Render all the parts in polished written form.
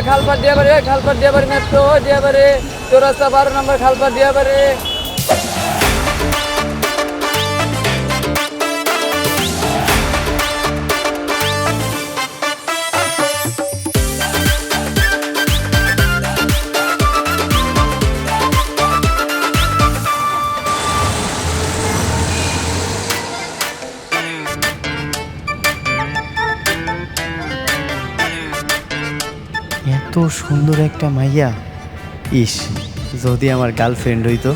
খালপার দিয়া বাড়ি মেট্রো দিয়া বাড়ি চৌরাস্তা 12 নম্বর খালপার দিয়া বাড়ি। এত সুন্দর একটা মাইয়া, ইস যদি আমার গার্লফ্রেন্ড হইতো।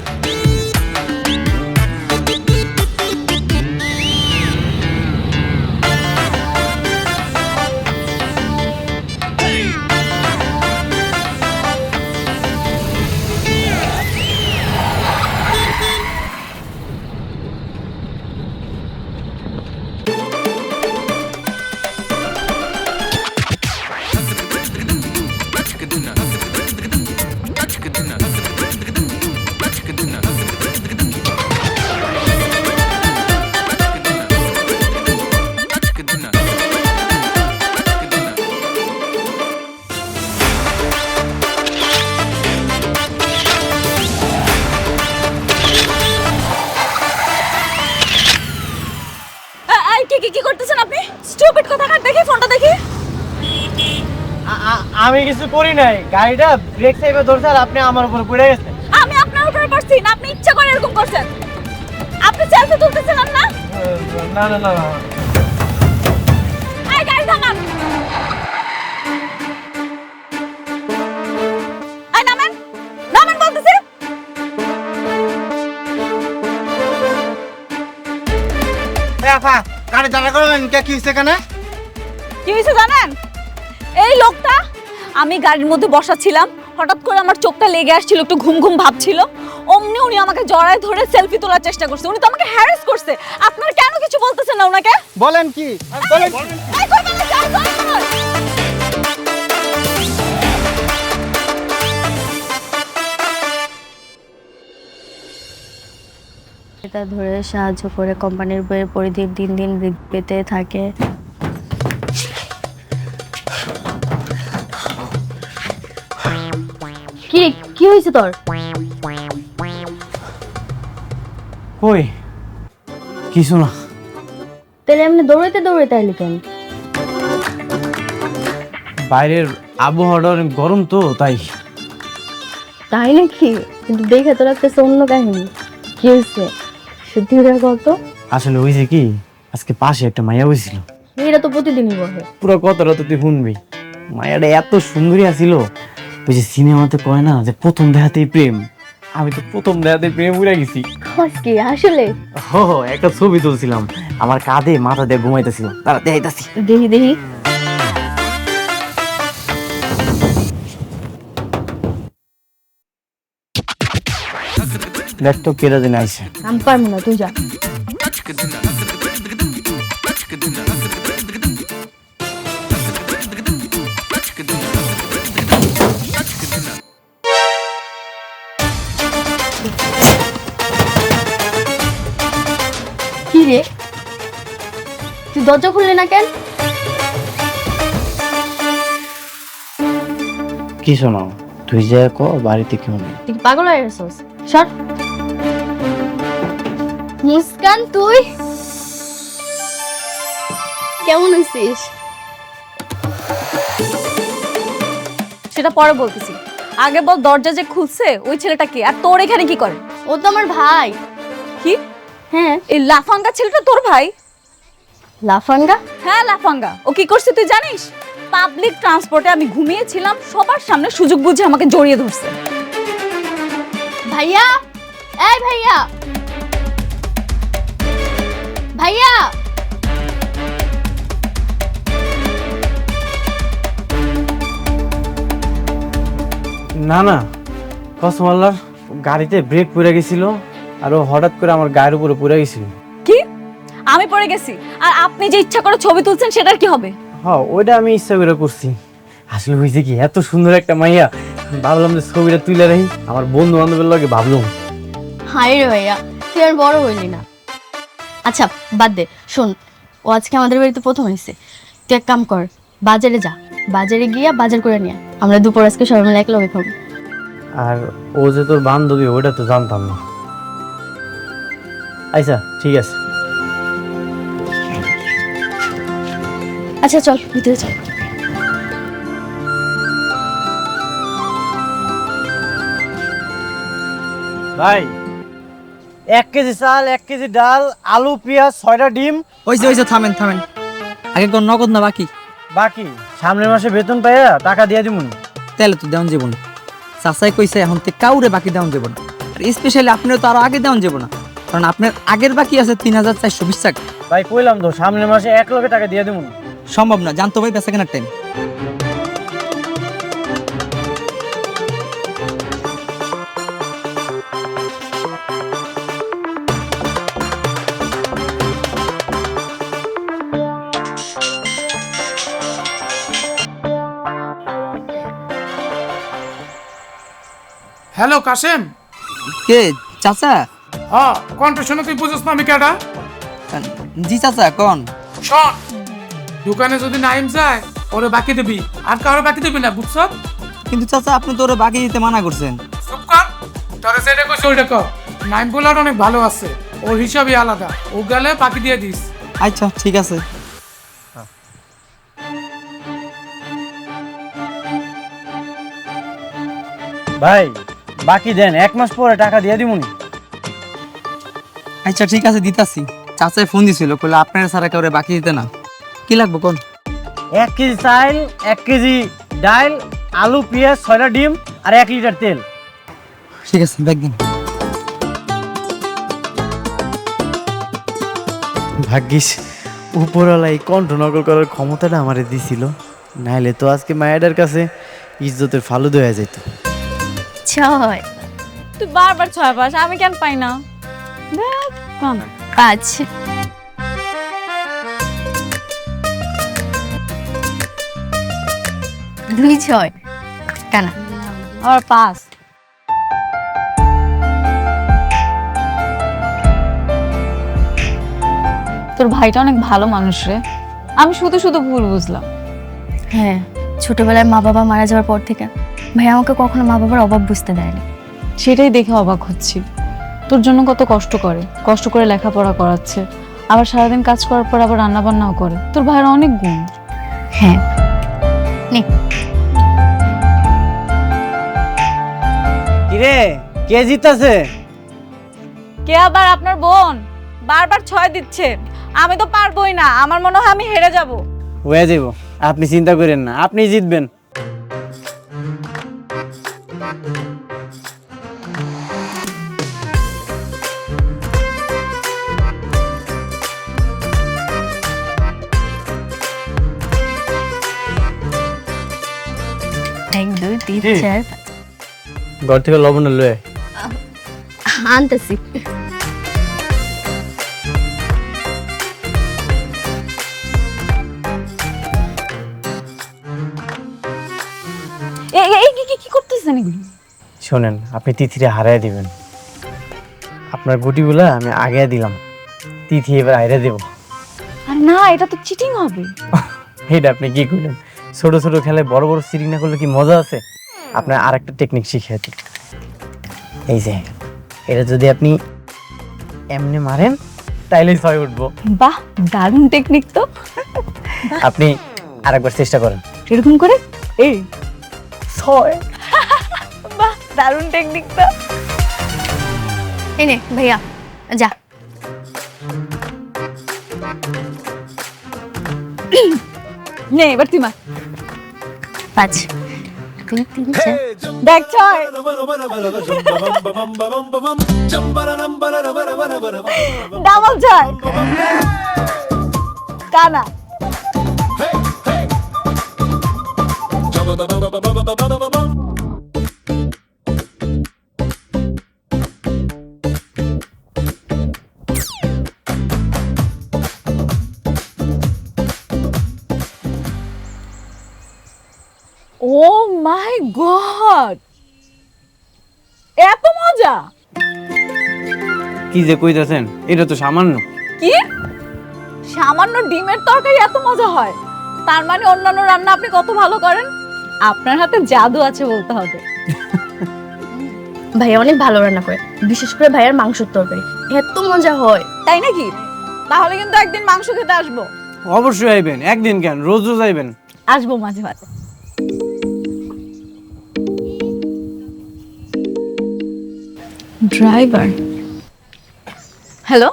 কি করতেছেন আপনি? স্টুপিড কথাকার, দেখি ফোনটা দেখি। আমি কিছু করি নাই, গাড়িটা ব্রেক সাইডে ধরছে আর আপনি আমার উপর পড়ে গেছেন। আমি আপনার উপরে পড়ছি না, আপনি ইচ্ছা করে এরকম করছেন। আপনি সেলফি তুলতেছিলেন না? না না না, এই গাড়ি থামান। এই নামেন, নামেন বলতেছি। গাড়ি দাঁড়া করবেন, কি হয়েছে কেন? কি হয়েছে জানেন? এই লোকটা, আমি গাড়ির মধ্যে বসা ছিলাম, হঠাৎ করে আমার চোখটা লেগে আসছিল, একটু ঘুম ঘুম ভাব ছিল। অমনি উনি আমাকে জড়ায় ধরে সেলফি তোলার চেষ্টা করছে। উনি তো আমাকে হ্যারাস করছে। আপনারা কেন কিছু বলতেছেন না ওনাকে? বলেন কি? বলেন। এই করবেন না, যাও, যাও, যাও। এটা ধরে সাহায্য করে কোম্পানির বইয়ের পরিধি দিন দিন বৃদ্ধি পেতে থাকে। কি কি হয়েছে তোর? কই কিছু না। তাহলে এমনি দৌড়াইতে দৌড়াইতে আইলি কেন? বাইরের আবহাওয়াটা অনেক গরম তো তাই। তাই নাকি? কিন্তু দেখে তো লাগতেছে অন্য কাহিনী। কি হয়েছে সত্যি করে কত? আসলে হয়েছে কি, আজকে পাশে একটা মাইয়া হয়েছিল। এটা তো প্রতিদিনই বলে। পুরো কথাটা তো তুই শুনবি। মায়াটা এত সুন্দরী আছিল, ওই যে সিনেমাতে কয় না যে প্রথম দেখাতেই প্রেম, আমি তো প্রথম দেখাতেই প্রেম উড়ে গেছি। কি আসলে? হো একটা ছবি তুলছিলাম, আমার কাঁধে মাথা দিয়ে ঘুমাইতেছিল, তারা দেখাইতাছি। দেখি দেখি। দেখ তো কেরা দিন আইসে। আমি পারবো না, তুই যা। কি রে, তুই দরজা খুললি না কেন? কি শোনাও, তুই যা কো বাড়িতে কেউ নেই। তুই কি পাগল হয়ে গেছিস? সর। মুস্কান, তুই কেমন হয়েছিস? সেটা পরে বলতেছি, আগে বল দরজা যে খুলছে ওই ছেলেটা কে, আর তোর এখানে কি করে? ও তো আমার ভাই। কি? হ্যাঁ। এই লাফাঙ্গা ছেলেটা তোর ভাই? লাফাঙ্গা? হ্যাঁ লাফাঙ্গা। ও কি করছে তুই জানিস? পাবলিক ট্রান্সপোর্টে আমি ঘুমিয়েছিলাম, সবার সামনে সুযোগ বুঝে আমাকে জড়িয়ে ধরছে। ভাইয়া, এই ভাইয়া, ভাইয়া। না না, কসম আল্লাহর, গাড়িতে ব্রেক পড়ে গেছিল আর ও হঠাৎ করে আমার গায়ের উপরে পড়ে গেছিল। কি? আমি পড়ে গেছি আর আপনি যে ইচ্ছা করে ছবি তুলছেন সেটার কি হবে? হ্যাঁ, ওইটা আমি ইচ্ছা করে করছি। আসলে হয়েছে কি, এত সুন্দর একটা মাইয়া, ভাবলাম যে ছবিটা তুলে রাখি, আমার বন্ধু বান্ধবের লগে ভাবলাম। হাই রে ভাইয়া, তুই আর বড় হইলি না। আচ্ছা বাদ দে, শোন, ও আজকে আমাদের বাড়িতে প্রথম হয়েছে, তুই এক কাম কর, বাজারে যা, বাজারে গিয়া বাজার করে নিয়ে আমরা দুপুর আজকে সবাই মিলে একলগে খাবো। আর ও যে তোর বান্ধবী ওটা তো জানতাম না। আচ্ছা ঠিক আছে। আচ্ছা চল ভিতরে চল। ভাই 1 কেজি চাল, 1 কেজি ডাল, আলু, পেঁয়াজ, 6টা ডিম। ওইসে থামেন থামেন, আগে কোন নগদ না বাকি? বাকি সামনের মাসে বেতন পাইয়া টাকা দিয়ে দিমুন। তাহলে তো দেওয়ান যাব না। চাচাই কইছে এখন থেকে কাউরে বাকি দেওয়ান যাব না, আর স্পেশালি আপনার তো আরো আগে দেওয়ান যাব না, কারণ আপনার আগের বাকি আছে 3420 টাকা। ভাই কইলাম তো সামনের মাসে 1 লক্ষ টাকা দিয়ে দিমুন। সম্ভব না, জানতো ভাই বেচা কেনার টাইম। হ্যালো কাশেম। কে চাচা? হ্যাঁ কণ্ঠ শুনে তুই বুঝছ না আমি কেডা? জি চাচা কোন? শোন, দোকানে যদি নাইম যায় ওরে বাকি দিবি, আর কারো বাকি দিবি না, বুঝছ? কিন্তু চাচা আপনি তো ওরা বাকি দিতে মানা করছেন। চুপ কর, তোরে যেটা কইছ ওইটা কর। নাইম বলার অনেক ভালো আছে, ওর হিসাবই আলাদা, ও গেলে বাকি দিয়ে দিস। আচ্ছা ঠিক আছে। ভাই বাকি দেন, 1 মাস পরে টাকা দিয়ে দিমুন। আচ্ছা ঠিক আছে দিতাছি। চাচাই ফোন দিছিল, কইলে আপনারা সারা কাউরে বাকি দিতে না। কি লাগবে কোন? 1 কেজি চাল, 1 কেজি ডাল, আলু, পেঁয়াজ, 6টা ডিম আর 1 লিটার তেল। ঠিক আছে ব্যাগ দিন। ভাগ্যিস উপরওয়ালা এই কণ্ঠ নকল করার ক্ষমতাটা আমারে দিছিল, নাইলে তো আজকে মায়েদের কাছে ইজ্জতের ফালুদ হয়ে যেত। ছয় তুই বারবার 6 পাস, আমি কেন পাই না? দেখ কম 5 2 6 কানা আর 5। তোর ভাইটা অনেক ভালো মানুষ রে, আমি শুধু শুধু ভুল বুঝলাম। হ্যাঁ, ছোটবেলায় মা বাবা মারা যাওয়ার পর থেকে ভাই আমাকে কখনো মা বাবার অভাব বুঝতে দেয়নি। সেটাই দেখে অবাক হচ্ছি, তোর জন্য কত কষ্ট করে লেখাপড়া করাচ্ছে, আবার সারাদিন কাজ করার পর আবার রান্না বান্নাও করে। তোর ভাইয়ের অনেক গুণ। হ্যাঁ নে কিরে কে জিতাছে? কে আবার? আপনার বোন বারবার 6 দিচ্ছে, আমি তো পারবোই না, আমার মনে হয় আমি হেরে যাব। হয়ে যাব, আপনি চিন্তা করেন না, আপনি জিতবেন। এক দুই তিন জি। চার ঘর থেকে লবণ লয়ে আনতেছি। কি করতেছেন এগুলো? শোনেন, আপনি তিথিরে হারাই দিবেন। আপনার গুটিগুলা আমি আগে দিলাম, তিথি এবার হাইরা দেব। আর না, এটা তো চিটিং হবে। এটা আপনি কি করলেন? ছোট ছোট খেলায় বড় বড় সিরিং না করলে কি মজা আছে? আপনার আরেকটা টেকনিক শিখিয়ে দিই। এই যে এটা যদি আপনি এমনি মারেন তাইলেই 6 উঠবো। বাহ, দারুণ টেকনিক তো। আপনি আরেকবার চেষ্টা করেন। এরকম করে এই 6। বাহ, দারুণ টেকনিক তো। এই নে ভাইয়া যা। নে এবার তুই মার। 5 2 3 4 দেখ 6। ডাবল 6 কানা। ও মাই গড, এত মজা! কি যে কইতাছেন, এটা তো সামান্য। কি সামান্য ডিমের তরকারি এত মজা হয়? তার মানে অন্যান্য রান্না আপনি কত ভালো করেন। আপনার হাতে জাদু আছে বলতে হবে। ভাইয়া অনেক ভালো রান্না করে, বিশেষ করে ভাইয়ার মাংসের তরকারি এত মজা হয়। তাই নাকি? তাহলে কিন্তু একদিন মাংস খেতে আসবো। অবশ্যই আইবেন, একদিন কেন, রোজ রোজ আইবেন। আসবো মাঝে মাঝে। Driver, hello.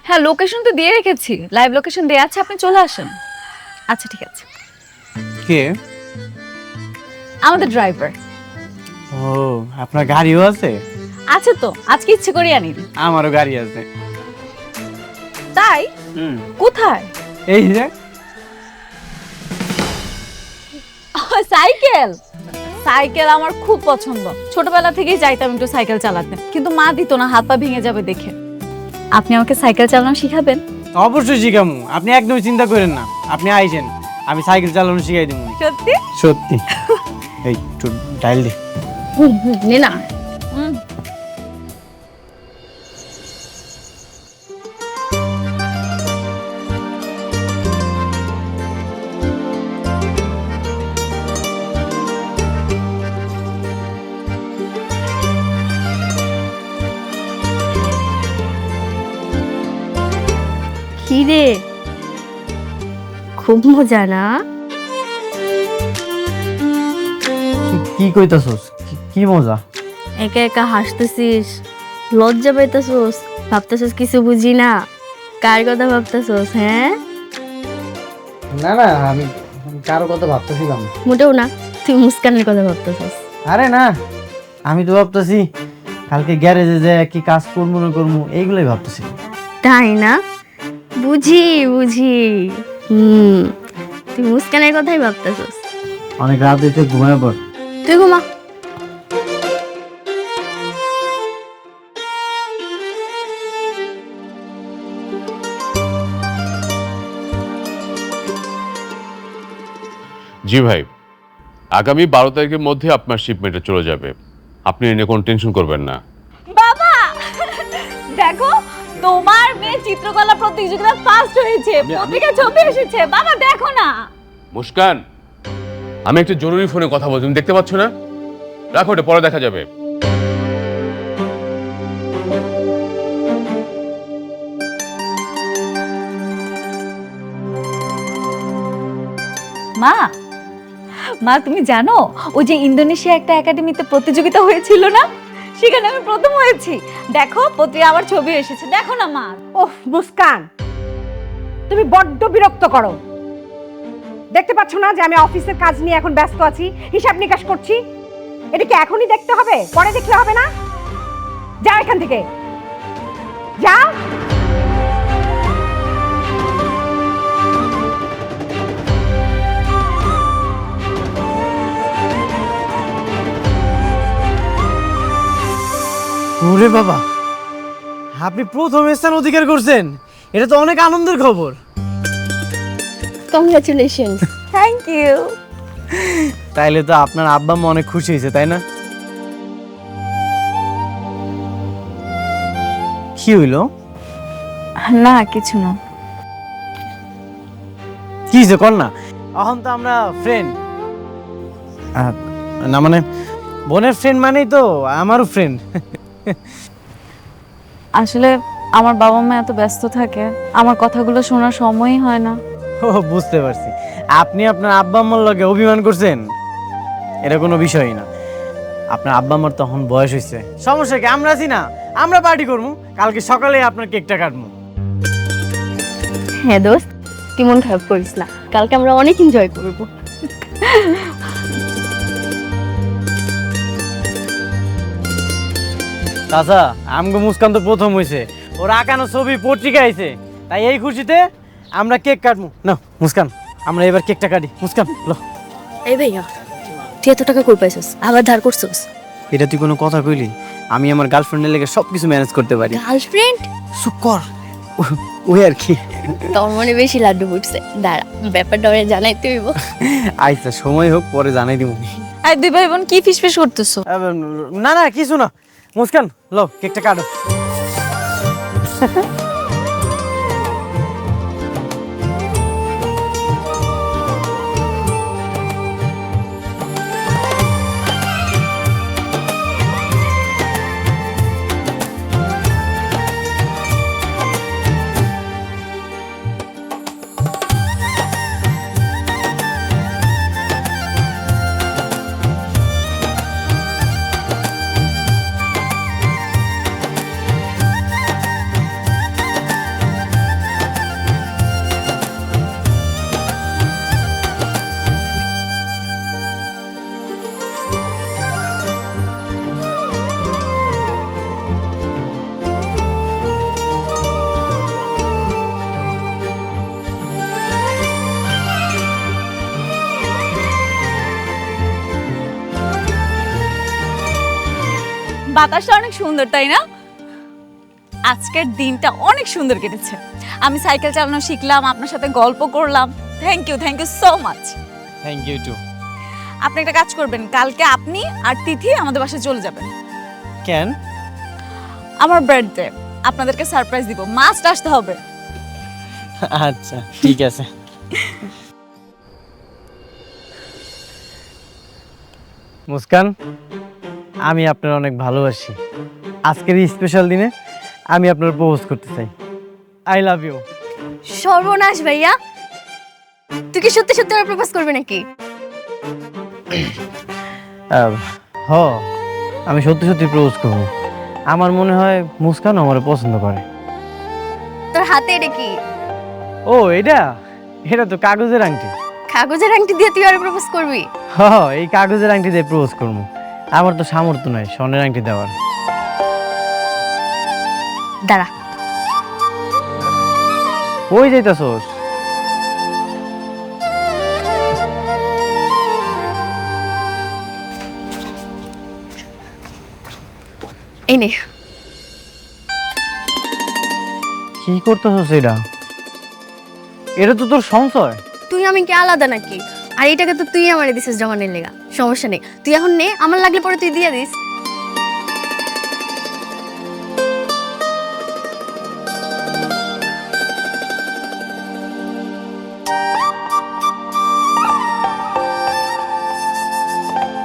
হ্যাঁ, লোকেশন তো দিয়ে রেখেছি, লাইভ লোকেশন দেয়া আছে, আপনি চলে আসেন। আচ্ছা ঠিক আছে। কে? আমাদের ড্রাইভার। ও, আপনার গাড়িও আছে? আছে তো, আজকে ইচ্ছে করে আনিনি। আমারও গাড়ি আছে। তাই? কোথায়? এই যে সাইকেল। সাইকেল আমার খুব পছন্দ, ছোটবেলা থেকেই চাইতাম একটু সাইকেল চালাতে, কিন্তু মা দিত না, হাত পা ভেঙে যাবে দেখে। আপনি আমাকে সাইকেল চালানো শিখাবেন? অবশ্যই শিখামু, আপনি একদমই চিন্তা করেন না। আপনি আইছেন, আমি সাইকেল চালানো শিখাই দিব। সত্যি? সত্যি। এই একটু ডাইল দে। নে না। কি রে, খুব মজা না? কি কইতাছস? কি মজা? একা একা হাসতেছিস, লজ্জা পাইতেছিস, ভাবতেছিস কিছু বুঝি না, কার কথা ভাবতেছিস? হ্যাঁ, না না, আমি কারো কথা ভাবতেছিলাম। মোটেও না, তুই মুস্কানের কথা ভাবতেছিস। আরে না, আমি তো ভাবতেছি কালকে গ্যারেজে যে কি কাজ করবো না করবো এইগুলোই ভাবতেছি। তাই না? বুঝি বুঝি। তুই মুস্কানের কথাই ভাবতেছিস। অনেক রাত হইতে ঘুমায় পর। তুই ঘুমা। জি ভাই, আগামী 12 তারিখের মধ্যে আপনার শিপমেন্টে চলে যাবে, আপনি এনে কোনো টেনশন করবেন না। বাবা দেখো, তোমার মেয়ে চিত্রকলা প্রতিযোগিতা ফার্স্ট হয়েছে, পত্রিকায় ছবি এসেছে। বাবা দেখো না। মুস্কান, আমি একটা জরুরি ফোনে কথা বলছি, তুমি দেখতে পাচ্ছ না? রাখো, ওটা পরে দেখা যাবে। মা, মা তুমি জানো ওই যে ইন্দোনেশিয়া একটা একাডেমিতে প্রতিযোগিতা হয়েছিল না, সেখানে আমি প্রথম হয়েছি। দেখো পত্রিকা আমার ছবি এসেছে, দেখো না মা। ওহ মুস্কান, তুমি বড্ড বিরক্ত করো। দেখতে পাচ্ছ না যে আমি অফিসের কাজ নিয়ে এখন ব্যস্ত আছি, হিসাব নিকাশ করছি? এটা কি এখনই দেখতে হবে, পরে দেখলে হবে না? যাও এখান থেকে, যাও। ওরে বাবা, আপনি প্রথম স্থান অধিকার করছেন, এটা তো অনেক আনন্দের খবর। কংগ্রাচুলেশনস। Thank you. তাইলে তো আপনার আব্বা আম্মা অনেক খুশি হয়েছে, তাই না? কি হইল? না কিছু না। কি হয়েছে কর না। এখন তো আমরা ফ্রেন্ড। না মানে বোনের ফ্রেন্ড মানেই তো আমারও ফ্রেন্ড। আসলে আমার বাবা মা এত ব্যস্ত থাকে, আমার কথাগুলো শোনার সময়ই হয় না। ও বুঝতে পারছি, আপনি আপনার আব্বা আম্মার লগে অভিমান করছেন, এটা কোনো বিষয়ই না। আপনার আব্বা আম্মার তখন বয়স হয়েছে, সমস্যা কি? আমরা আছি না, আমরা পার্টি করবো, কালকে সকালে আপনার কেকটা কাটবো। হ্যাঁ দোস্ত, তুই মন খারাপ করিস না, কালকে আমরা অনেক এনজয় করব। চাচা, আমগো মুস্কান তো প্রথম হয়েছে, ওর আঁকানো ছবি পত্রিকা আইছে, তাই এই খুশিতে আমরা কেক কাটবো। না মুস্কান, আমরা এবার কেকটা কাটি। মুস্কান লো। এই ভাইয়া, তুই এত টাকা কই পাইছস, আবার ধার করছস? এটা তুই কোনো কথা কইলি? আমি আমার গার্লফ্রেন্ডের লেগে সবকিছু ম্যানেজ করতে পারি। গার্লফ্রেন্ড? চুপ কর, ওই আর কি। তোর মনে বেশি লাড্ডু ফুটছে, দাঁড়া ব্যাপারটা ওরে জানাইতে হইব। আচ্ছা সময় হোক, পরে জানাই দিব। আর দুই ভাই বোন কি ফিসফিস করতেছো? না না কিছু না। মুস্কান লো, কেকটা কাটো। আকাশটা অনেক সুন্দর তাই না? আজকের দিনটা অনেক সুন্দর কেটেছে। আমি সাইকেল চালানো শিখলাম, আপনার সাথে গল্প করলাম। Thank you so much. Thank you too. আপনি একটা কাজ করবেন, কালকে আপনি আর তিথি আমাদের বাসায় চলে যাবেন। কেন? আমার বার্থডে, আপনাদেরকে সারপ্রাইজ দিব, মাস্ট আসতে হবে। আচ্ছা ঠিক আছে। মুস্কান, আমি আপনার অনেক ভালোবাসি। আজকের এই স্পেশাল দিনে আমি আপনার প্রপোজ করতে চাই। I love you. সর্বনাশ ভাইয়া, তুই কি সত্যি সত্যি আমার প্রপোজ করবি নাকি? হ, আমি সত্যি সত্যি প্রপোজ করব। আমার মনে হয় মুস্কান আমার পছন্দ করে। তোর হাতে এটা কি? ও এটা এটা তো কাগজের আংটি। কাগজের আংটি দিয়ে তুই আর প্রপোজ করবি? হ, এই কাগজের আংটি দিয়ে প্রপোজ করবো। আমার তো সামর্থ্য নাই স্বর্ণের আংটি দেওয়ার। দাঁড়া, ওই যাইতাছোস? এই নে। কি করতেছস এটা? এটা তো তোর সংশয়। তুই আমি কি আলাদা নাকি? আর এইটাকে তো তুই আমারে দিছিস জমানের লেগা। সমস্যা নেই, তুই এখন নে, আমার লাগলে পরে তুই দিয়ে দিস।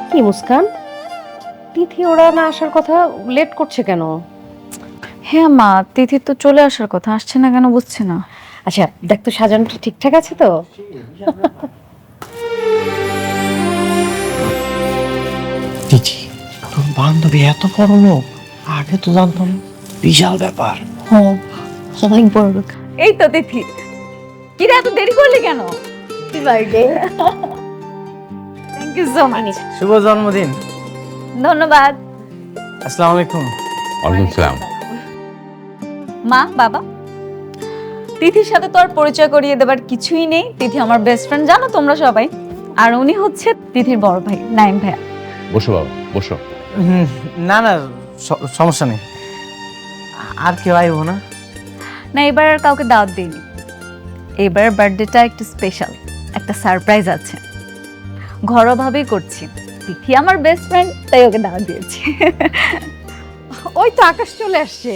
কি মুস্কান, তিথি ওরা না আসার কথা, লেট করছে কেন? হ্যাঁ মা, তিথি তো চলে আসার কথা, আসছে না কেন বুঝছি না। আচ্ছা দেখ তো সাজানোটা ঠিকঠাক আছে তো? দিদি, তোর বান্ধবী এত বড় লোক, আগে তো জানতাম না। বিশাল ব্যাপার। অনেক বড় লোক। এই তো তিথি, কি রে এত দেরি করলি কেন? Birthday. Thank you so much. শুভ জন্মদিন। ধন্যবাদ। আসসালামু আলাইকুম। ওয়ালাইকুম সালাম। মা, বাবা, তিথির সাথে তো আর পরিচয় করিয়ে দেবার কিছুই নেই। তিথি আমার বেস্ট ফ্রেন্ড, জানো তোমরা সবাই। আর উনি হচ্ছে তিথির বড় ভাই নাইম ভাইয়া। বসো বাবা, বসো। না না, সমস্যা নেই। আর কেউ আইব না? না, এবার আর কাউকে দাওয়াত দিইনি। এবার বার্থডেটা একটু স্পেশাল, একটা সারপ্রাইজ আছে, ঘরোয়াভাবেই করছি। তিথি আমার বেস্ট ফ্রেন্ড, তাই ওকে দাওয়াত দিয়েছি। ওই তো আকাশ চলে আসছে।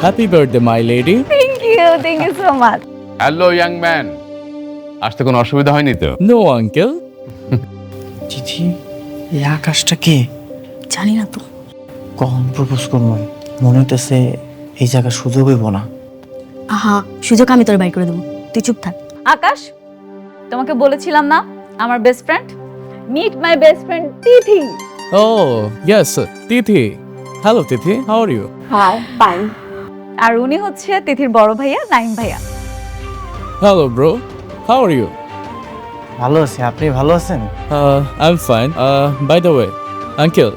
Happy birthday, my lady. Thank you so much. Hello young man, আসতে কোনো অসুবিধা হয়নি তো? No, uncle. চিঠি, এই আকাশটা কে? জানি না তো। কখন প্রপোজ করবো মনে হইতেছে এই জায়গা সুযোগ হইব না। আহা, সুযোগ আমি তোর বাই করে দেবো, তুই চুপ থাক। আকাশ, তোমাকে বলেছিলাম না আমার best friend, meet my best friend Tithi. Oh, yes, Tithi. Hello, Tithi. How are you? Hi, fine. আর উনি হচ্ছে তিথির বড় ভাইয়া নাইম ভাইয়া। Hello, bro. How are you? ভালো আছি, আপনি ভালো আছেন? I'm fine. By the way, uncle,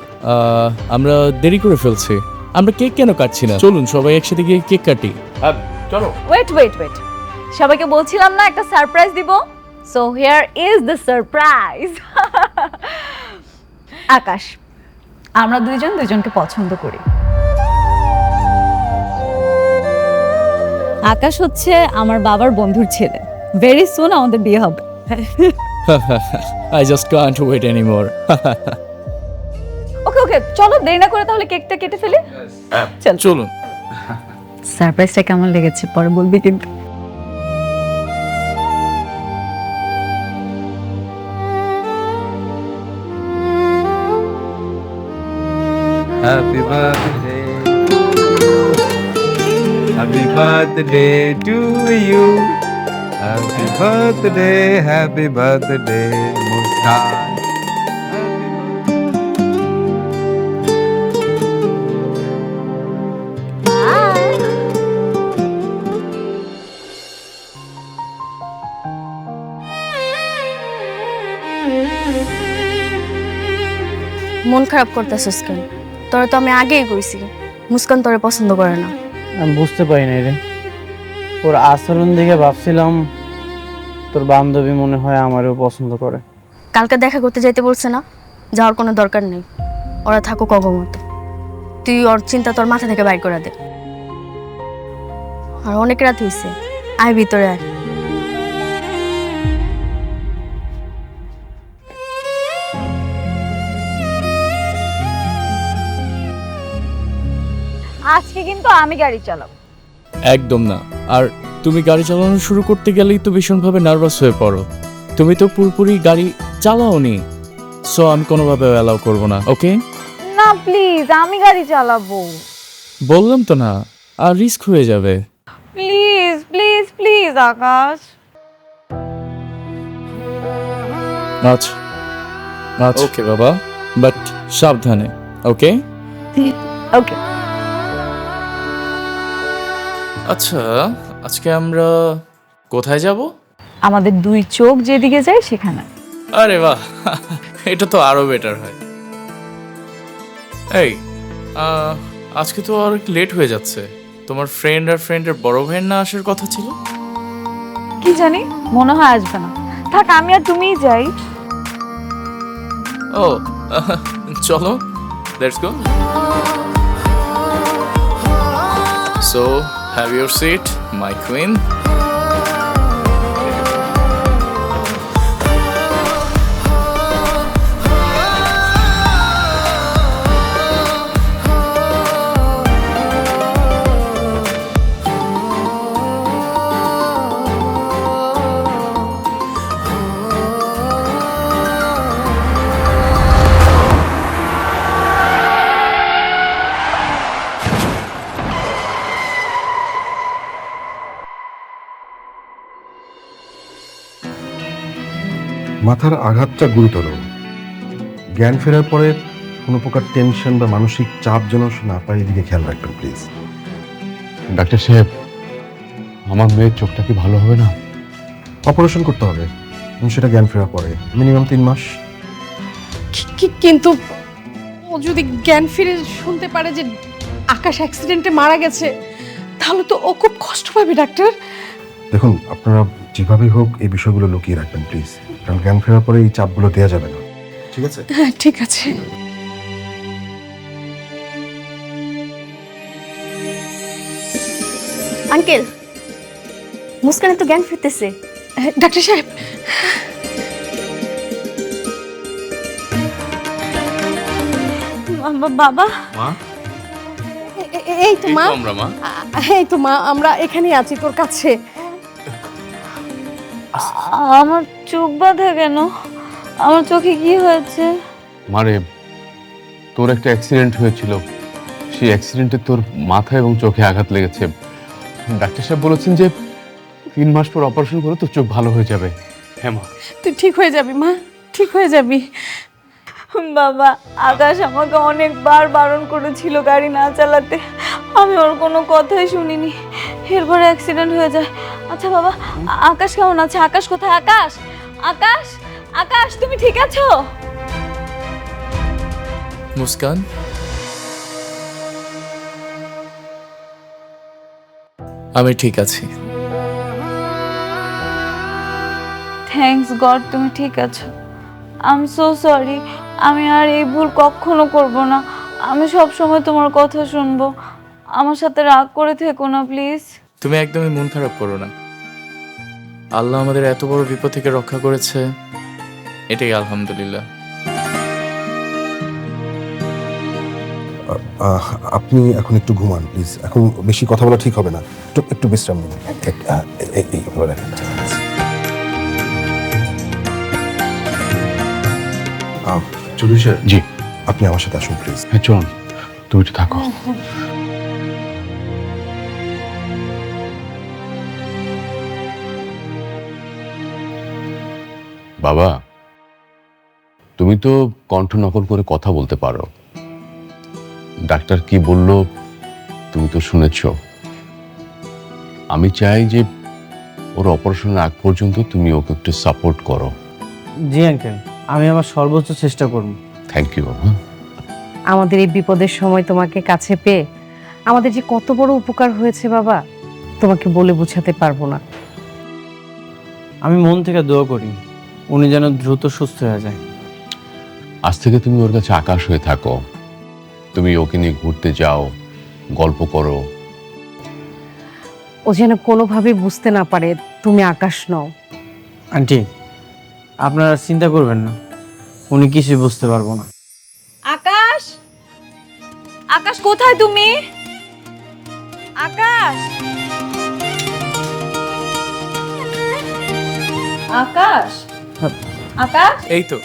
আমরা দেরি করে ফেলছি। আমরা কেক কেন কাটছি না? চলুন সবাই একসাথে গিয়ে কেক কাটি। হ্যাঁ চলো। ওয়েট, সবাইকে বলছিলাম না একটা সারপ্রাইজ দিব। So here is the surprise. Akash, আমরা দুইজন দুইজনকে পছন্দ করি। আকাশ হচ্ছে আমার বাবার বন্ধুর ছেলে। ভেরি সুন আমাদের বিয়ে হবে। I just can't wait anymore. ওকে, চলো দেরি না করে তাহলে কেকটা কেটে ফেলি। চলুন। সারপ্রাইজটা কেমন লেগেছে পরে বলবি কিন্তু। Happy birthday. Happy birthday to you. Happy birthday, Muskan. মন খারাপ করতেছিস কেন? তোরা তো আমি আগেই কইছি মুস্কান তোরে পছন্দ করে না। আমি বুঝতে পারি না রে, ওর আচরণ দেখে ভাবছিলাম তোর বান্ধবী মনে হয় আমারও পছন্দ করে। কালকে দেখা করতে যাইতে বলছে না, যাওয়ার কোনো দরকার নেই, ওরা থাকুক অগমত। তুই ওর চিন্তা তোর মাথা থেকে বাইর করে দে। আর অনেক রাত হয়েছে, আয় ভিতরে আয়। আজকে কিন্তু আমি গাড়ি চালাবো। একদম না। আর তুমি গাড়ি চালানো শুরু করতে গেলেই তো ভীষণভাবে নার্ভাস হয়ে পড়ো। তুমি তো পুরোপুরি গাড়ি চালাওনি, সো আমি কোনোভাবে অ্যালাউ করবো না। ওকে? না প্লিজ, আমি গাড়ি চালাবো। বললাম তো না, আর রিস্ক হয়ে যাবে। প্লিজ প্লিজ প্লিজ আকাশ। আচ্ছা আচ্ছা ওকে বাবা, বাট সাবধানে। ওকে ওকে। আচ্ছা, আজকে আমরা কোথায় যাব? আমাদের দুই চোখ যেদিকে যায় সেখানে। আরে বাহ, এটা তো আরো বেটার হয়। এই আজকে তো আর লেট হয়ে যাচ্ছে। তোমার ফ্রেন্ড আর ফ্রেন্ডের বড় ভাইয়ের না আসার কথা ছিল? কি জানি, মনে হয় আসবে না। থাক, আমি আর তুমিই যাই। ও চলো, let's go. So have your seat my queen. মাথার আঘাতটা গুরুতর। জ্ঞান ফেরার পরে কোনো প্রকার টেনশন বা মানসিক চাপ যেন না পায়, এদিকে খেয়াল রাখবেন প্লিজ। ডাক্তার সাহেব, আমার মেয়ের চোখটা কি ভালো হবে না? অপারেশন করতে হবে, এবং সেটা জ্ঞান ফেরার পরে, মিনিমাম 3 মাস। কিন্তু ও যদি জ্ঞান ফিরে শুনতে পারে যে আকাশ অ্যাক্সিডেন্টে মারা গেছে, তাহলে তো ও খুব কষ্ট পাবে ডাক্তার। দেখুন, আপনারা যেভাবেই হোক এই বিষয়গুলো লুকিয়ে রাখবেন প্লিজ, কারণ জ্ঞান ফেরার পরে এই চাপগুলো দেওয়া যাবে না। ঠিক আছে? হ্যাঁ ঠিক আছে। আঙ্কেল, মুস্কানে তো জ্ঞান ফিরতেছে। ডাক্তার সাহেব, বাবা, মা, এই তো মা, আমরা মা। এই তো মা, আমরা এখানেই আছি তোর কাছে। আমার চোখ বাঁধা কেন? আমার চোখে কি হয়েছে? মারে, তোর একটা অ্যাক্সিডেন্ট হয়েছিল, সেই অ্যাক্সিডেন্টে তোর মাথা এবং চোখে আঘাত লেগেছে। ডাক্তার সাহেব বলেছেন যে 3 মাস পর অপারেশন করে তোর চোখ ভালো হয়ে যাবে। হ্যাঁ মা, তুই ঠিক হয়ে যাবি মা, ঠিক হয়ে যাবি। বাবা, আকাশ আমাকে অনেকবার বারণ করেছিল গাড়ি না চালাতে, আমি ওর কোনো কথাই শুনিনি, এরপরে অ্যাক্সিডেন্ট হয়ে যায়। আচ্ছা বাবা, আকাশ কেমন আছে? আকাশ কোথায়? আকাশ, আকাশ, আকাশ, তুমি ঠিক আছো? মুস্কান, আমি ঠিক আছি। থ্যাঙ্কস গড, তুমি ঠিক আছো। আই এম সো সরি, আমি আর এই ভুল কখনো করব না। আমি সব সময় তোমার কথা শুনবো। আমার সাথে রাগ করে থেকো না প্লিজ। তুমি একদমই মন খারাপ করো না। আল্লাহ আমাদের এত বড় বিপদ থেকে রক্ষা করেছে, এটাই আলহামদুলিল্লাহ। আপনি এখন একটু ঘুমান প্লিজ, এখন বেশি কথা বলা ঠিক হবে না, একটু বিশ্রাম নিন। এইভাবে রাখেন। চৌধুরী স্যার, জি, আপনি আমার সাথে আসুন প্লিজ। হ্যাঁ চলুন, তুমি একটু থাকো। বাবা, তুমি তো কণ্ঠ নকল করে কথা বলতে পারো। ডাক্তার কি বলল তুমি তো শুনেছ। আমি চাই যে ওর অপারেশনের আগ পর্যন্ত তুমি ওকে একটু সাপোর্ট করো। জি আঙ্কেল, আমি আমার সর্বোচ্চ চেষ্টা করব। থ্যাংক ইউ বাবা। আমাদের এই বিপদের সময় তোমাকে কাছে পেয়ে আমাদের যে কত বড় উপকার হয়েছে বাবা, তোমাকে বলে বোঝাতে পারবো না। আমি মন থেকে দোয়া করি উনি যেন দ্রুত সুস্থ হয়ে যায়। আজ থেকে তুমি ওর কাছে আকাশ হয়ে থাকো, তুমি ওকে নিয়ে ঘুরতে যাও, গল্প করো। ও যেন কোনোভাবে বুঝতে না পারে তুমি আকাশ নও। আন্টি আপনারা চিন্তা করবেন না, উনি কিছুই বুঝতে পারবো না। আকাশ, আকাশ কোথায় তুমি? আকাশ, আকাশ, আকাশ। এই তো,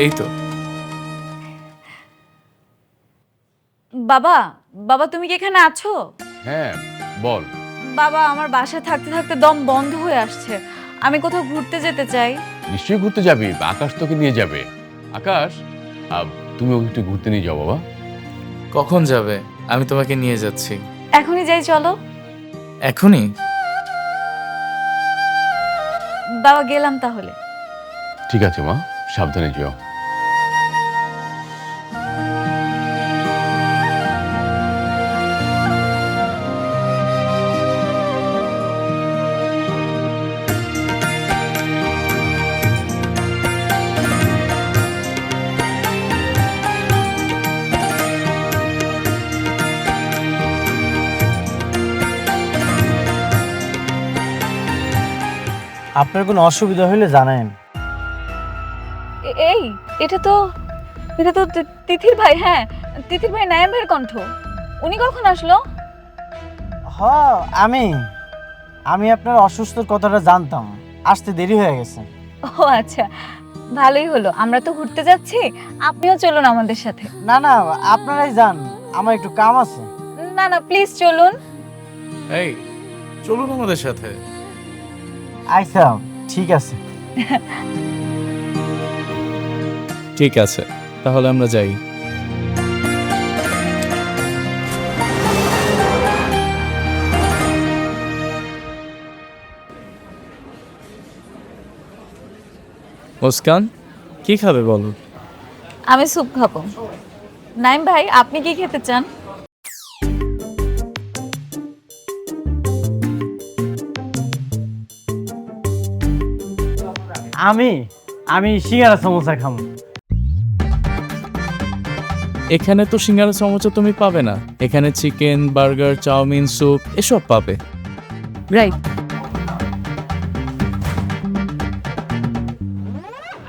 এই তো। বাবা, বাবা তুমি কি এখানে আছো? হ্যাঁ বল। বাবা আমার বাসায় থাকতে থাকতে দম বন্ধ হয়ে আসছে, আমি কোথাও ঘুরতে যেতে চাই। নিশ্চয়ই ঘুরতে যাবি, আকাশ তোকে নিয়ে যাবে। আকাশ, তুমি ওকে একটু ঘুরতে নিয়ে যাও বাবা। কখন যাবে? আমি তোমাকে নিয়ে যাচ্ছি। এখনই যাই, চলো। এখনই? বাবা গেলাম তাহলে। ঠিক আছে মা, সাবধানে যেও। আপনার কোনো অসুবিধা হলে জানায়েন। এই এটা তো তিথির ভাই। হ্যাঁ, তিথির ভাই নায়াম ভাইয়ের কণ্ঠ। উনি কখন আসলো? আমি আপনার অসুস্থর কথাটা জানতাম, আসতে দেরি হয়ে গেছে। ও আচ্ছা, ভালোই হলো। আমরা তো ঘুরতে যাচ্ছি, আপনিও চলুন আমাদের সাথে। না না, আপনারাই যান, আমার একটু কাম আছে। না না, প্লিজ চলুন। এই চলুন আমাদের সাথে। আচ্ছা ঠিক আছে। ঠিক আছে, তাহলে আমরা যাই। মুস্কান, কি খাবে বলো? আমি স্যুপ খাবো। নাইম ভাই আপনি কি খেতে চান? আমি সিঙ্গারা সমোসা খাবো। এখানে তো সিঙ্গারা সমোসা তুমি পাবে না, এখানে চিকেন, বার্গার, চাউমিন, স্যুপ এসব পাবে। রাইট।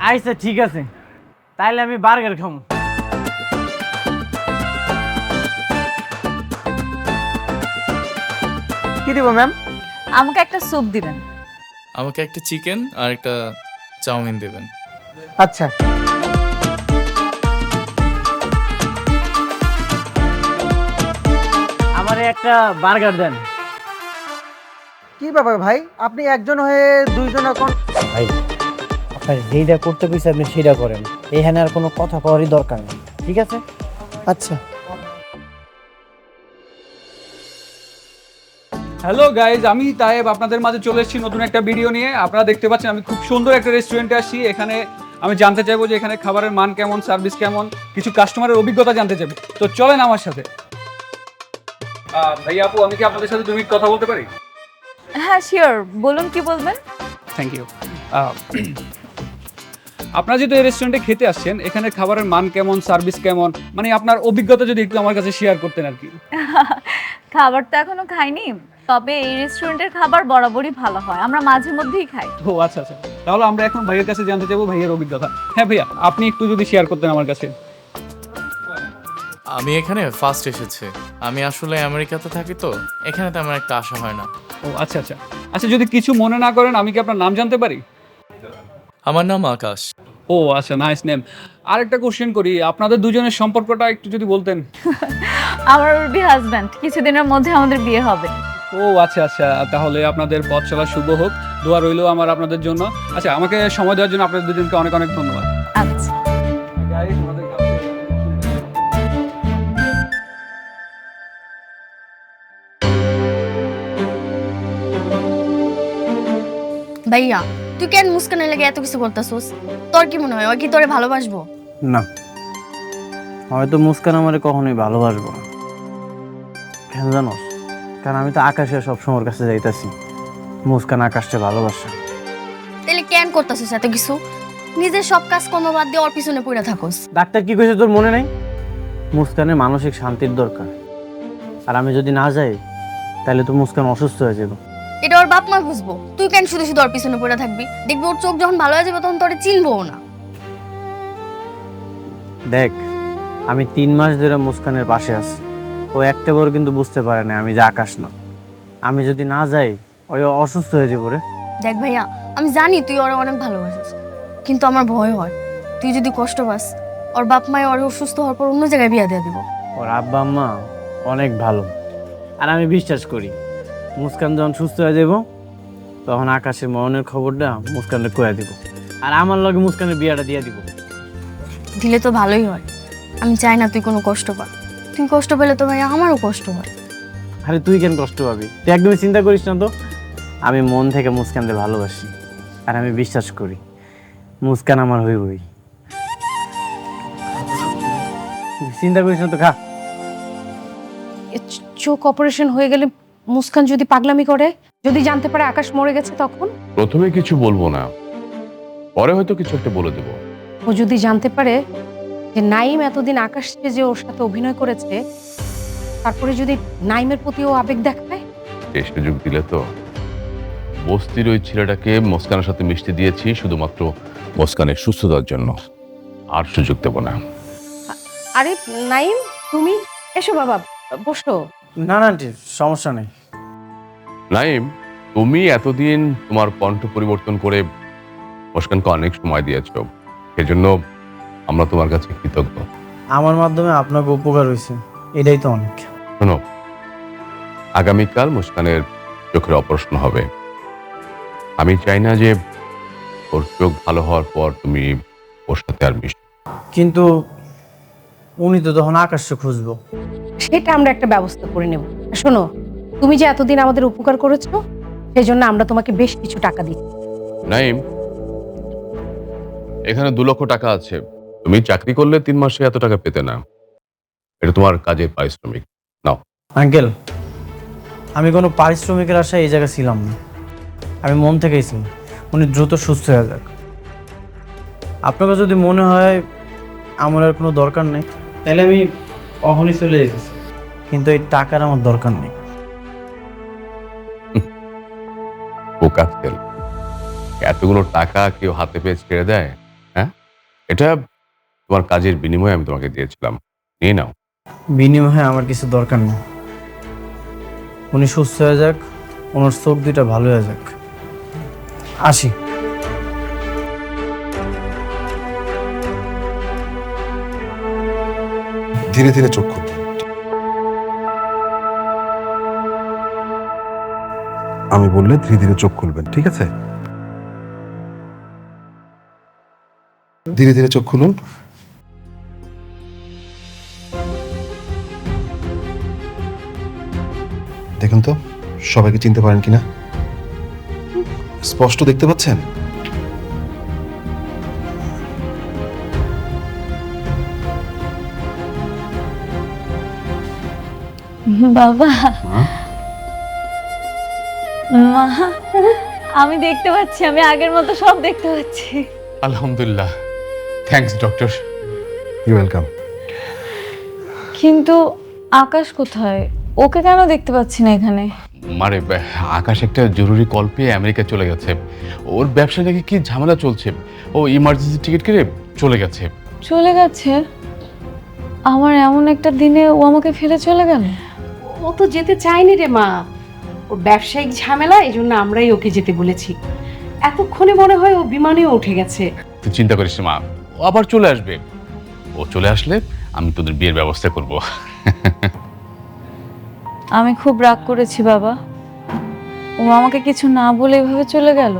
আচ্ছা ঠিক আছে, তাইলে আমি বার্গার খাবো। কি দিব ম্যাম? আমাকে একটা স্যুপ দিবেন। আমাকে একটা চিকেন আর একটা চাউমিন দেবেন। আচ্ছা। আমারে একটা বার্গার দেন। কি ব্যাপার ভাই, আপনি একজন হয়ে দুইজন এখন? ভাই আপনার যেইটা করতে কইছে আপনি সেটা করেন, এখানে আর কোনো কথা কওয়ারই দরকার নেই, ঠিক আছে? আচ্ছা। হ্যালো গাইজ, আমি তায়েব আপনাদের মাঝে চলে এসেছি নতুন একটা ভিডিও নিয়ে। আপনারা দেখতে পাচ্ছেন আমি খুব সুন্দর একটা রেস্টুরেন্টে আসছি। এখানে আমি জানতে চাইবো যে এখানে খাবারের মান কেমন, সার্ভিস কেমন, কিছু কাস্টমারের অভিজ্ঞতা জানতে চাইবো। তো চলেন আমার সাথে। ভাইয়া আপু, আমি কি আপনাদের সাথে 2 মিনিট কথা বলতে পারি? হ্যাঁ শিওর, বলুন কি বলবেন। Thank you. আপনারা যেহেতু এই রেস্টুরেন্টে খেতে আসছেন, এখানে খাবারের মান কেমন, সার্ভিস কেমন, মানে আপনার অভিজ্ঞতা যদি একটু আমার কাছে শেয়ার করতেন আর কি। খাবার তো এখনো খাইনি, তবে এই রেস্টুরেন্টের খাবার বরাবরই ভালো হয়, আমরা মাঝে মধ্যেই খাই। ও আচ্ছা আচ্ছা, তাহলে আমরা এখন ভাইয়ের কাছে জানতে চাইবো ভাইয়ের অভিজ্ঞতা। হ্যাঁ ভাইয়া, আপনি একটু যদি শেয়ার করতেন আমার কাছে। আমি এখানে ফার্স্ট এসেছি, আমি আসলে আমেরিকাতে থাকি, তো এখানে তেমন একটা আসা হয় না। ও আচ্ছা আচ্ছা আচ্ছা, যদি কিছু মনে না করেন আমি কি আপনার নাম জানতে পারি? আমার নাম আকাশ। ও আচ্ছা, নাইস নেম। আরেকটা কোশ্চেন করি, আপনাদের দুজনের সম্পর্কটা একটু যদি বলতেন। আমার উর্বি হাজব্যান্ড, কিছুদিনের মধ্যে আমাদের বিয়ে হবে। ও আচ্ছা আচ্ছা, তাহলে আপনাদের পথ চলা শুভ হোক, দোয়া রইল আমার আপনাদের জন্য। আচ্ছা, আমাকে সময় দেওয়ার জন্য আপনাদের দুজনকে অনেক অনেক ধন্যবাদ। আচ্ছা। ভাইয়া তুই কেন মুস্কানের লাগে এত কিছু করতেছস? তোর কি মনে হয় ওই কি তোরে ভালোবাসবো? না, হয়তো মুস্কান আমারে কখনোই ভালোবাসবো না। কেন জানোস? কারণ আমি তো আকাশে সবসময় ওর কাছে যাইতাছি। মুস্কান আকাশকে ভালোবাসে। তাহলে কেন করতেছিস এত কিছু? নিজের সব কাজ কর্ম বাদ দিয়ে ওর পিছনে পড়ে থাকোস। ডাক্তার কি কইছে তোর মনে নাই? মুস্কানের মানসিক শান্তির দরকার, আর আমি যদি না যাই তাহলে তো মুস্কান অসুস্থ হয়ে যাবে। এটা ওর বাপ মা বুঝবো, তুই কেন শুধু শুধু ওর পিছনে পড়ে থাকবি? দেখবি ওর চোখ যখন ভালো হয়ে যাবে তখন তোরে চিনবও না। দেখ, আমি 3 মাস ধরে মুস্কানের পাশে আছি। ও একটা বার কিন্তু বুঝতে পারে না আমি যে আকাশ না। আমি যদি না যাই ওই অসুস্থ হয়ে যাবো রে। দেখ ভাইয়া, আমি জানি তুই ওরা অনেক ভালোবাসিস, কিন্তু আমার ভয় হয় তুই যদি কষ্ট পাস, ওর বাপ মায়ে ওর অসুস্থ হওয়ার পর অন্য জায়গায় বিয়া দিয়ে দিব। ওর আব্বা আম্মা অনেক ভালো, আর আমি বিশ্বাস করি মুস্কান যখন সুস্থ হয়ে যাব তখন আকাশের মরণের খবরটা মুস্কানকে কয়ে দিব, আর আমার লগে মুস্কানের বিয়াটা দিয়ে দিব। দিলে তো ভালোই হয়, আমি চাই না তুই কোনো কষ্ট পা। তুই কষ্ট পেলে তো ভাইয়া আমারও কষ্ট হয়। আরে তুই কেন কষ্ট পাবি? তুই একদমই চিন্তা করিস না তো। আমি মন থেকে মুস্কানকে ভালোবাসি, আর আমি বিশ্বাস করি মুস্কান আমার হইবই। চিন্তা করিস না তো, খা। চোখ অপারেশন হয়ে গেলে মুস্কান যদি পাগলামি করে, যদি জানতে পারে আকাশ মরে গেছে, তখন প্রথমে কিছু বলবো না, পরে হয়তো কিছু একটা বলে দেবো। ও যদি জানতে পারে যে নাইম এতদিন আকাশকে যে ওর সাথে অভিনয় করেছে, তারপরে যদি নাইমের প্রতি ও আবেগ দেখায়, এই সুযোগ দিলে তো। বস্তির ওই ছেলেটাকে মুস্কানের সাথে মিশতে দিয়েছি শুধুমাত্র মুস্কানের সুস্থতার জন্য, আর সুযোগ দেব না। আরে নাইম, তুমি এসো বাবা, বসো। না না আন্টি, সমস্যা নেই। নাইম, তুমি এতদিন তোমার কণ্ঠ পরিবর্তন করে মুস্কানকে অনেক সময় দিয়েছ, সেজন্য আমরা তোমার কাছে কৃতজ্ঞ। আমার মাধ্যমে আপনাকে উপকার হয়েছে, এটাই তো অনেক। শোনো, আগামীকাল মুস্কানের চোখের অপারেশন হবে। আমি চাই না যে ওর চোখ ভালো হওয়ার পর তুমি ওর সাথে আর মিশো। কিন্তু উনি তো তখন আকাশকে খুঁজবো। সেটা আমরা একটা ব্যবস্থা করে নেব। শোনো, তুমি যে এতদিন আমাদের উপকার করেছো, সেই জন্য আমরা তোমাকে বেশ কিছু টাকা দিচ্ছি। নাইম, এখানে 2 লক্ষ টাকা আছে। তুমি চাকরি করলে 3 মাসে এত টাকা পেতে না। এটা তোমার কাজের পারিশ্রমিক, নাও। আঙ্কেল, আমি কোনো পারিশ্রমিকের আশায় এই জায়গায় ছিলাম না। আমি মন থেকেই ছিলাম উনি দ্রুত সুস্থ হয়ে যাক। আপনাকে যদি মনে হয় আমার আর কোনো দরকার নেই, তাহলে আমি অহনই চলে যেতেছি, কিন্তু এই টাকার আমার দরকার নেই। বোকা ছেলে, এতগুলো টাকা কেউ হাতে পেয়ে ছেড়ে দেয়? হ্যাঁ, এটা তোমার কাজের বিনিময়ে আমি তোমাকে দিয়েছিলাম, নিয়ে নাও। বিনিময়ে আমার কিছু দরকার নেই। উনি সুস্থ হয়ে যাক, ওনার চোখ দুইটা ভালো হয়ে যাক। আসি। ধীরে ধীরে চোখ খুলুন। আমি বললে ধীরে ধীরে চোখ খুলবেন, ঠিক আছে? ধীরে ধীরে চোখ খুলুন। দেখুন তো সবাইকে চিনতে পারেন কিনা, স্পষ্ট দেখতে পাচ্ছেন? বাবা, মা, আমি দেখতে পাচ্ছি, আমি আগের মতো সব দেখতে পাচ্ছি। আলহামদুলিল্লাহ, থ্যাঙ্কস ডক্টর। You welcome. কিন্তু আকাশ কোথায়? ওকে কেন দেখতে পাচ্ছি না এখানে? মানে আকাশ একটা জরুরি কল পেয়ে আমেরিকা চলে গেছে। ওর ব্যবসা নাকি কি ঝামেলা চলছে, ও ইমার্জেন্সি টিকিট কেটে চলে গেছে। চলে গেছে? আমার এমন একটা দিনে ও আমাকে ফেলে চলে গেল? ও তো যেতে চায়নি রে মা, ওর ব্যবসায়িক ঝামেলা, এই জন্য আমরাই ওকে যেতে বলেছি। এতক্ষণে মনে হয় ও বিমানেও উঠে গেছে। তুই চিন্তা করিস না মা, ও আবার চলে আসবে। ও চলে আসলে আমি তোদের বিয়ের ব্যবস্থা করব। আমি খুব রাগ করেছি বাবা, ও আমাকে কিছু না বলে এভাবে চলে গেল,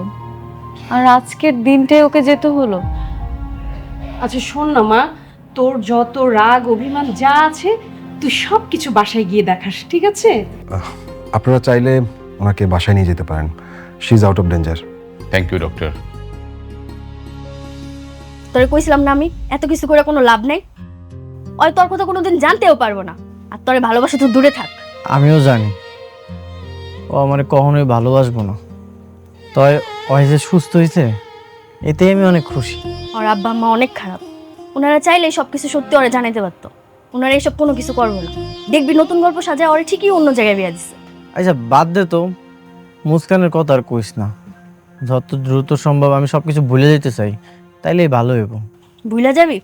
আর আজকের দিনটাই ওকে যেতে হলো। আচ্ছা শোন না মা, তোর যত রাগ অভিমান যা আছে তুই সব কিছু বাসায় গিয়ে দেখাস, ঠিক আছে? আপনারা চাইলে ওনাকে বাসায় নিয়ে যেতে পারেন, she is out of danger. Thank you doctor. তোরে কইছিলাম না আমি, এত কিছু করে কোনো লাভ নেই। ওই তোর কথা কোনোদিন জানতেও পারবো না, আর তোরে ভালোবাসা তো দূরে থাক। আমিও জানি ও আমার কখনোই ভালোবাসবো না। তবে ও যে সুস্থ হয়েছে এতে আমি অনেক খুশি। ওর আব্বা আম্মা অনেক খারাপ, ওনারা চাইলে সব কিছু সত্যি ওরা জানাইতে পারতো, ওনারা এসব কোনো কিছু করবো না। দেখবি নতুন গল্প সাজায় ওরা ঠিকই অন্য জায়গায় বিয়া দিচ্ছে। আচ্ছা বাদ দে তো, মুস্কানের কথা আর কইস না। যত দ্রুত সম্ভব আমি সবকিছু ভুলে যেতে চাই, তাইলেই ভালো হইব। ভুলে যাবি?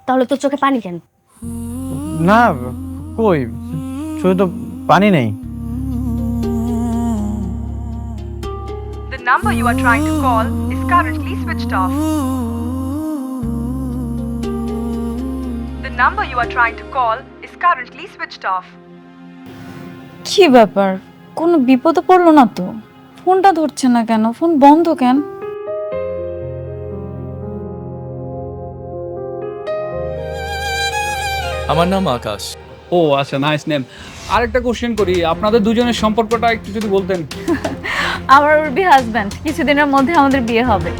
তাহলে তোর চোখে পানি কেন? না কই, চোখে তো পানি নেই। The number you are trying to call is currently switched off. The number you are trying to call is currently switched off. কি ব্যাপার, কোনো বিপদে পড়লো না তো? ফোনটা ধরছে না কেন? ফোন বন্ধ কেন? আমার নাম আকাশ। ও আচ্ছা, নাইস নেম। আরেকটা কোশ্চেন করি, আপনাদের দুজনের সম্পর্কটা একটু যদি বলতেন। আমার উর্বি হাজব্যান্ড, কিছুদিনের মধ্যে আমাদের বিয়ে হবে।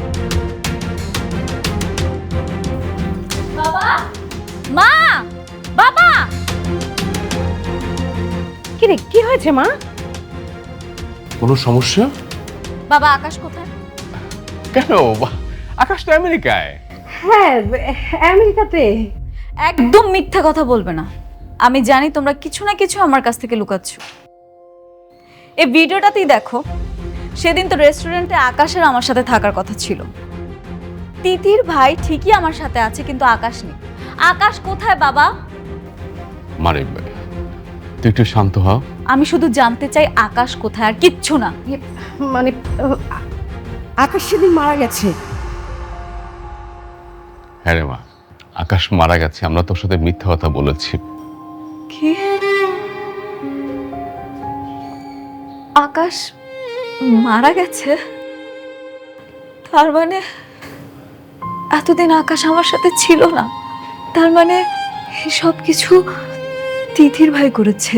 বাবা, মা, বাবা। কি রে, কি হয়েছে মা? কোনো সমস্যা? বাবা, আকাশ কোথায়? কেন? আকাশ তো আমেরিকায়। হ্যাঁ, আমেরিকাতে। একদম মিথ্যা কথা বলবে না। আমি জানি তোমরা কিছু না কিছু আমার কাছ থেকে লুকাচ্ছ। এই ভিডিওটাতেই দেখো, সেদিন তো রেস্টুরেন্টে আকাশের আমার সাথে থাকার কথা ছিল। তিতির ভাই ঠিকই আমার সাথে আছে, কিন্তু আকাশ নেই। আকাশ কোথায় বাবা? মানে তুই একটু শান্ত হ। আমি শুধু জানতে চাই আকাশ কোথায়, আর কিচ্ছু না। মানে আকাশ সেদিন মারা গেছে। হ্যাঁ রে মা, আকাশ মারা গেছে। আমরা তোর সাথে মিথ্যা কথা বলেছি। কি? আকাশ মারা গেছে? তার মানে এতদিন আকাশ আমার সাথে ছিল না। তার মানে সব কিছু তিথির ভাই করেছে।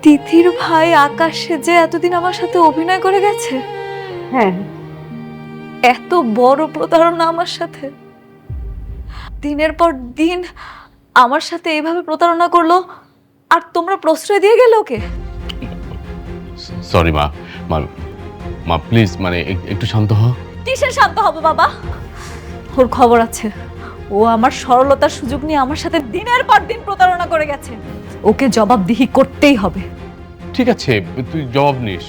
তিথির ভাই আকাশ যে এতদিন আমার সাথে অভিনয় করে গেছে। হ্যাঁ, এত বড় প্রতারণা আমার সাথে। দিনের পর দিন আমার সাথে এইভাবে প্রতারণা করলো, আর তোমরা প্রশ্রয় দিয়ে গেলে ওকে। সরি মা, মা মা প্লিজ, মানে একটু শান্ত হ। কিসের শান্ত হব বাবা? ওর খবর আছে। ও আমার সরলতার সুযোগ নিয়ে আমার সাথে দিনের পর দিন প্রতারণা করে গেছে। ওকে জবাবদিহি করতেই হবে। ঠিক আছে, তুই জবাব নিস,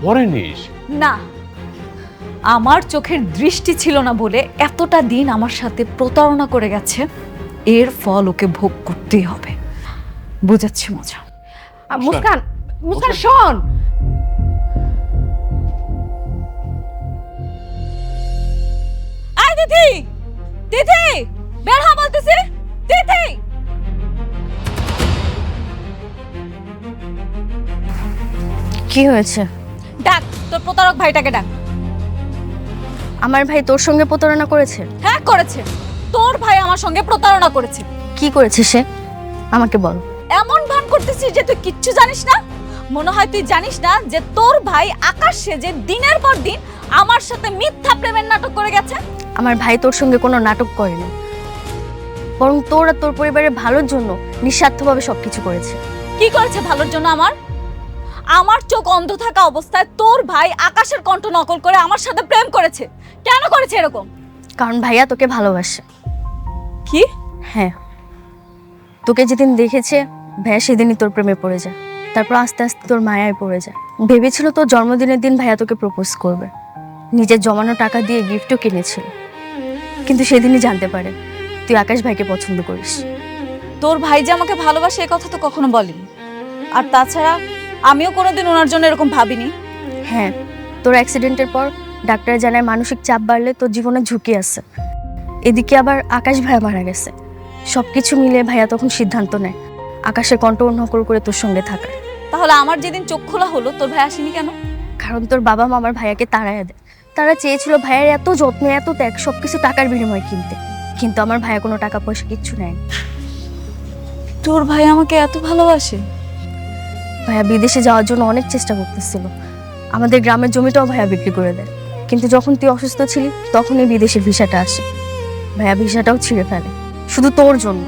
পরে নিস। না, আমার চোখের দৃষ্টি ছিল না বলে এতটা দিন আমার সাথে প্রতারণা করে গেছে। এর ফল ওকে ভোগ করতেই হবে। বুঝাচ্ছি মজা। মুস্কান, মুস্কান শোন। আয় তিথি, তিথি বের হ বলতেছি। তিথি, কি হয়েছে? ডাক তোর প্রতারক ভাইটাকে ডাক। আমার ভাই তোর সঙ্গে প্রতারণা করেছে? হ্যাঁ করেছে। তোর ভাই আমার সঙ্গে প্রতারণা করেছে। কি করেছে সে? আমাকে বল। এমন ভান করতেছিস যে তুই কিচ্ছু জানিস না। মনে হয় তুই জানিস না যে তোর ভাই আকাশ সেজে দিনের পর দিন আমার সাথে মিথ্যা প্রেমের নাটক করে গেছে। আমার ভাই তোর সঙ্গে কোনো নাটক করেনি, বরং তোর আর তোর পরিবারের ভালোর জন্য নিঃস্বার্থভাবে সবকিছু করেছে। কি করেছে ভালোর জন্য? আমার চোখ অন্ধ থাকা অবস্থায় তোর ভাই আকাশের কণ্ঠ নকল করে আমার সাথে প্রেম করেছে। কেন করেছে এরকম? কারণ ভাইয়া তোকে ভালোবাসে। কি? হ্যাঁ, তোকে যেদিন দেখেছে ভাইয়া সেদিনই তোর প্রেমে পড়ে যায়। তারপর আস্তে আস্তে তোর মায়ায় পড়ে যায়। ভেবেছিল তোর জন্মদিনের দিন ভাইয়া তোকে প্রপোজ করবে, নিজের জমানো টাকা দিয়ে গিফটও কিনেছিল। কিন্তু সেদিনই জানতে পারে তুই আকাশ ভাইকে পছন্দ করিস। তোর ভাই যে আমাকে ভালোবাসে এ কথা তো কখনো বলেনি। আর তাছাড়া আমিও কোনোদিন ওনার জন্য এরকম ভাবিনি। হ্যাঁ, তোর অ্যাক্সিডেন্টের পর ডাক্তার জানায় মানসিক চাপ বাড়লে তোর জীবনে ঝুঁকি আছে। এদিকে আবার আকাশ ভাইয়া মারা গেছে। সবকিছু মিলে ভাইয়া তখন সিদ্ধান্ত নেয় আকাশের কণ্ঠ নকল করে তোর সঙ্গে থাকার। তাহলে আমার যেদিন চোখ খোলা হলো তোর ভাই আসেনি কেন? কারণ তোর বাবা মা আমার ভাইয়াকে তাড়াইয়া দেয়। তারা চেয়েছিল ভাইয়ের এত যত্ন এত ত্যাগ সবকিছু টাকার বিনিময়ে কিনতে, কিন্তু আমার ভাইয়া কোনো টাকা পয়সা কিচ্ছু নেয়। তোর ভাই আমাকে এত ভালোবাসে? ভাইয়া বিদেশে যাওয়ার জন্য অনেক চেষ্টা করতেছিল। আমাদের গ্রামের জমিটাও ভাইয়া বিক্রি করে দেয়। কিন্তু যখন তুই অসুস্থ ছিলি তখনই বিদেশের ভিসাটা আসে। ভাইয়া ভিসাটাও ছিঁড়ে ফেলে শুধু তোর জন্য।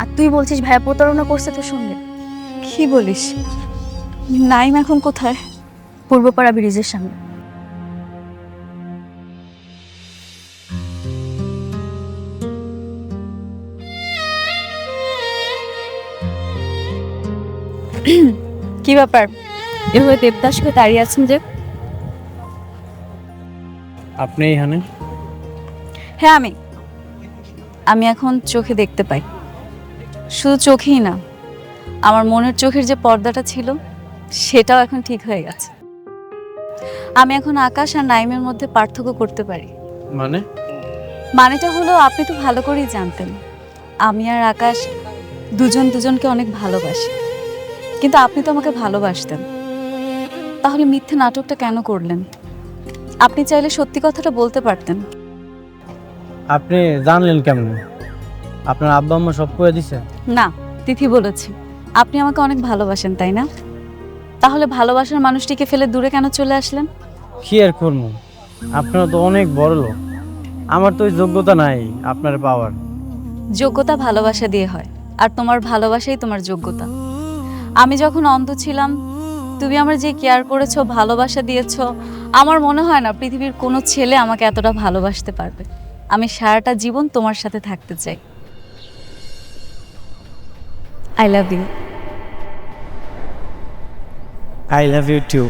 আর তুই বলছিস ভাইয়া প্রতারণা করছে তোর সঙ্গে? কি বলিস? নাইম এখন কোথায়? পূর্বপাড়া ব্রিজের সামনে। কি ব্যাপার এভাবে দেবদাস করে দাঁড়িয়ে আছেন যে? আপনি এখানে? হ্যাঁ আমি এখন চোখে দেখতে পাই। শুধু চোখেই না, আমার মনের চোখের যে পর্দাটা ছিল সেটাও এখন ঠিক হয়ে গেছে। আমি এখন আকাশ আর নাইমের মধ্যে পার্থক্য করতে পারি। মানেটা হলো, আপনি তো ভালো করেই জানতেন আমি আর আকাশ দুজনকে অনেক ভালোবাসি, কিন্তু আপনি তো আমাকে ভালোবাসতেন, তাহলে মিথ্যে নাটকটা কেন করলেন? আপনি চাইলে সত্যি কথাটা বলতে পারতেন। আপনি জানলেন কেমন? আপনার আব্বা আম্মা সব করে দিছে? না, তিথি বলেছি আপনি আমাকে অনেক ভালোবাসেন, তাই না? তাহলে ভালোবাসার মানুষটিকে ফেলে দূরে কেন চলে আসলেন? কি আর করবো, আপনারা তো অনেক বড় লোক, আমার তো ওই যোগ্যতা নাই আপনার পাওয়ার। যোগ্যতা ভালোবাসা দিয়ে হয়, আর তোমার ভালোবাসাই তোমার যোগ্যতা। আমি যখন অন্ধ ছিলাম, তুমি আমার যে কেয়ার করেছো, ভালোবাসা দিয়েছো, আমার মনে হয় না পৃথিবীর কোনো ছেলে আমাকে এতটা ভালোবাসতে পারবে। আমি সারাটা জীবন তোমার সাথে থাকতে চাই। I love you. I love you too.